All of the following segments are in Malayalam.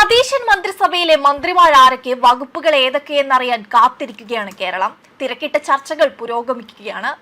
സതീശൻ മന്ത്രിസഭയിലെ മന്ത്രിമാരാരൊക്കെ വകുപ്പുകൾ ഏതൊക്കെയെന്നറിയാൻ കാത്തിരിക്കുകയാണ് കേരളം. തിരക്കിട്ട ചർച്ചകൾ പുരോഗമിക്കുകയാണ്.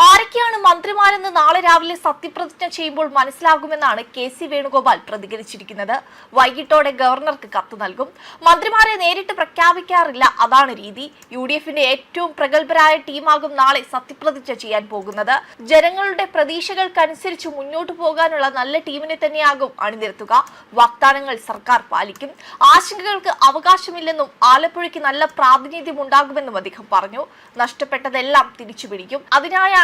ആരൊക്കെയാണ് മന്ത്രിമാരെന്ന് നാളെ രാവിലെ സത്യപ്രതിജ്ഞ ചെയ്യുമ്പോൾ മനസ്സിലാകുമെന്നാണ് കെ.സി. വേണുഗോപാൽ പ്രതികരിച്ചിരിക്കുന്നത്. വൈകിട്ടോടെ ഗവർണർക്ക് കത്ത് നൽകും. മന്ത്രിമാരെ നേരിട്ട് പ്രഖ്യാപിക്കാറില്ല, അതാണ് രീതി. യു.ഡി.എഫിന്റെ ഏറ്റവും പ്രഗത്ഭരായ ടീമാകും നാളെ സത്യപ്രതിജ്ഞ ചെയ്യാൻ പോകുന്നത്. ജനങ്ങളുടെ പ്രതീക്ഷകൾക്കനുസരിച്ച് മുന്നോട്ടു പോകാനുള്ള നല്ല ടീമിനെ തന്നെയാകും അണിനിരത്തുക. വാഗ്ദാനങ്ങൾ സർക്കാർ പാലിക്കും. ആശങ്കകൾക്ക് അവകാശമില്ലെന്നും ആലപ്പുഴയ്ക്ക് നല്ല പ്രാതിനിധ്യം ഉണ്ടാകുമെന്നും അദ്ദേഹം പറഞ്ഞു. നഷ്ടപ്പെട്ടതെല്ലാം തിരിച്ചുപിടിക്കും. അതിനായാണ്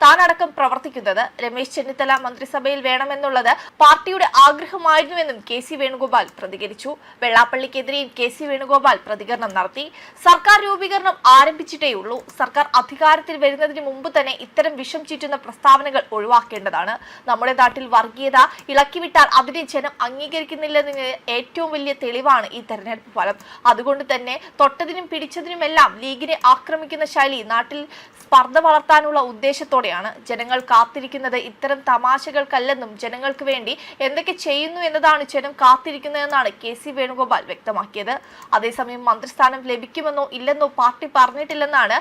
താനടക്കം പ്രവർത്തിക്കുന്നത്. രമേശ് ചെന്നിത്തല മന്ത്രിസഭയിൽ വേണമെന്നുള്ളത് പാർട്ടിയുടെ ആഗ്രഹമായിരുന്നുവെന്നും കെ.സി. വേണുഗോപാൽ പ്രതികരിച്ചു. വെള്ളാപ്പള്ളിക്കെതിരെയും കെ.സി. വേണുഗോപാൽ പ്രതികരണം നടത്തി. സർക്കാർ രൂപീകരണം ആരംഭിച്ചിട്ടേയുള്ളൂ. സർക്കാർ അധികാരത്തിൽ വരുന്നതിന് മുമ്പ് തന്നെ ഇത്തരം വിഷം ചീറ്റുന്ന പ്രസ്താവനകൾ ഒഴിവാക്കേണ്ടതാണ്. നമ്മുടെ നാട്ടിൽ വർഗീയത ഇളക്കിവിട്ടാൽ അതിനെ ജനം അംഗീകരിക്കുന്നില്ലെന്നതിന് ഏറ്റവും വലിയ തെളിവാണ് ഈ തെരഞ്ഞെടുപ്പ് ഫലം. അതുകൊണ്ട് തന്നെ തൊട്ടതിനും പിടിച്ചതിനുമെല്ലാം ലീഗിനെ ആക്രമിക്കുന്ന ശൈലി നാട്ടിൽ സ്പർദ്ധ വളർത്താനുള്ള ഉദ്ദേശത്തോടെയാണ്. ജനങ്ങൾ കാത്തിരിക്കുന്നത് ഇത്തരം തമാശകൾക്കല്ലെന്നും ജനങ്ങൾക്ക് വേണ്ടി എന്തൊക്കെ ചെയ്യുന്നു എന്നതാണ് ജനം കാത്തിരിക്കുന്നതെന്നാണ് കെ.സി. വേണുഗോപാൽ വ്യക്തമാക്കിയത്. അതേസമയം മന്ത്രിസ്ഥാനം ലഭിക്കുമെന്നോ ഇല്ലെന്നോ പാർട്ടി പറഞ്ഞിട്ടില്ലെന്നാണ്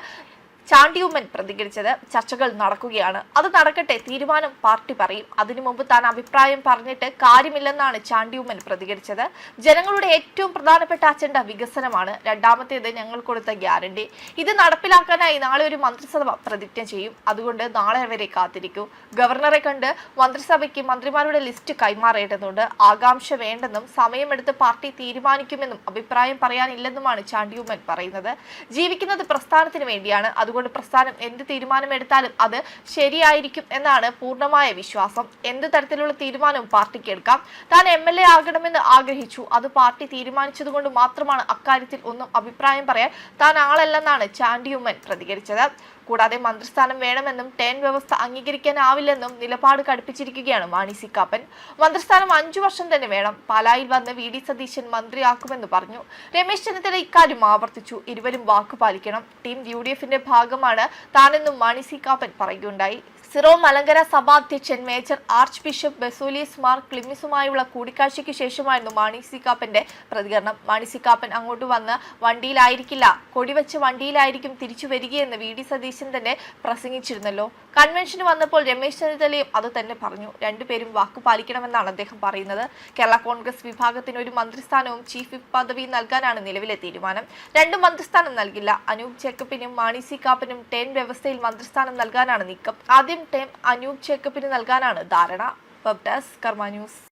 ചാണ്ടി ഉമ്മൻ പ്രതികരിച്ചത്. ചർച്ചകൾ നടക്കുകയാണ്. അത് നടക്കട്ടെ, തീരുമാനം പാർട്ടി പറയും. അതിനു മുമ്പ് താൻ അഭിപ്രായം പറഞ്ഞിട്ട് കാര്യമില്ലെന്നാണ് ചാണ്ടി ഉമ്മൻ പ്രതികരിച്ചത്. ജനങ്ങളുടെ ഏറ്റവും പ്രധാനപ്പെട്ട അജണ്ട വികസനമാണ്. രണ്ടാമത്തേത് ഞങ്ങൾ കൊടുത്ത ഗ്യാരണ്ടി. ഇത് നടപ്പിലാക്കാനായി നാളെ ഒരു മന്ത്രിസഭ പ്രതിജ്ഞ ചെയ്യും. അതുകൊണ്ട് നാളെ വരെ കാത്തിരിക്കൂ. ഗവർണറെ കണ്ട് മന്ത്രിസഭയ്ക്ക് മന്ത്രിമാരുടെ ലിസ്റ്റ് കൈമാറേണ്ടതുണ്ട്. ആകാംക്ഷ വേണ്ടെന്നും സമയമെടുത്ത് പാർട്ടി തീരുമാനിക്കുമെന്നും അഭിപ്രായം പറയാനില്ലെന്നുമാണ് ചാണ്ടി ഉമ്മൻ പറയുന്നത്. ജീവിക്കുന്നത് പ്രസ്ഥാനത്തിന് വേണ്ടിയാണ്. അതുകൊണ്ട് പ്രസ്ഥാനം എന്ത് തീരുമാനമെടുത്താലും അത് ശരിയായിരിക്കും എന്നാണ് പൂർണ്ണമായ വിശ്വാസം. എന്ത് തരത്തിലുള്ള തീരുമാനവും പാർട്ടിക്ക് എടുക്കാം. താൻ MLA ആകണമെന്ന് ആഗ്രഹിച്ചു. അത് പാർട്ടി തീരുമാനിച്ചതുകൊണ്ട് മാത്രമാണ് അക്കാര്യത്തിൽ ഒന്നും അഭിപ്രായം പറയാൻ താൻ ആളല്ലെന്നാണ് ചാണ്ടി ഉമ്മൻ പ്രതികരിച്ചത്. കൂടാതെ മന്ത്രിസ്ഥാനം വേണമെന്നും ടേൺ വ്യവസ്ഥ അംഗീകരിക്കാനാവില്ലെന്നും നിലപാട് കടുപ്പിച്ചിരിക്കുകയാണ് മാണി സി കാപ്പൻ. മന്ത്രിസ്ഥാനം 5 വർഷം തന്നെ വേണം. പാലായിൽ വന്ന് വി.ഡി. സതീശൻ മന്ത്രിയാക്കുമെന്ന് പറഞ്ഞു. രമേശ് ചെന്നിത്തല ഇക്കാര്യം ആവർത്തിച്ചു. ഇരുവരും വാക്കുപാലിക്കണം. ടീം യു.ഡി.എഫിന്റെ ഭാഗമാണ് താനെന്നും മാണി സി കാപ്പൻ പറയുകയുണ്ടായി. സിറോ മലങ്കര സഭാധ്യക്ഷൻ major archbishop Baselios Mar ക്ലിമിസുമായുള്ള കൂടിക്കാഴ്ചയ്ക്ക് ശേഷമായിരുന്നു മാണി സി കാപ്പന്റെ പ്രതികരണം. മാണി സി കാപ്പൻ അങ്ങോട്ട് വന്ന് വണ്ടിയിലായിരിക്കില്ല, കൊടിവെച്ച വണ്ടിയിലായിരിക്കും തിരിച്ചു വരികയെന്ന് വി.ഡി. സതീശൻ തന്നെ പ്രസംഗിച്ചിരുന്നല്ലോ. കൺവെൻഷന് വന്നപ്പോൾ രമേശ് ചെന്നിത്തലയും അത് തന്നെ പറഞ്ഞു. രണ്ടുപേരും വാക്കു പാലിക്കണമെന്നാണ് അദ്ദേഹം പറയുന്നത്. കേരള കോൺഗ്രസ് വിഭാഗത്തിന് ഒരു മന്ത്രിസ്ഥാനവും ചീഫ് വിപ്പ് പദവിയും നൽകാനാണ് നിലവിലെ തീരുമാനം. 2 മന്ത്രിസ്ഥാനം നൽകില്ല. അനൂപ് ജേക്കബിനും മാണി സി കാപ്പനും ടേൺ വ്യവസ്ഥയിൽ മന്ത്രിസ്ഥാനം നൽകാനാണ് നീക്കം. ആദ്യം ടേം അനൂപ് ജേക്കബിന് നൽകാനാണ് ധാരണ. വെബ് ഡെസ്ക് കർമ്മ ന്യൂസ്.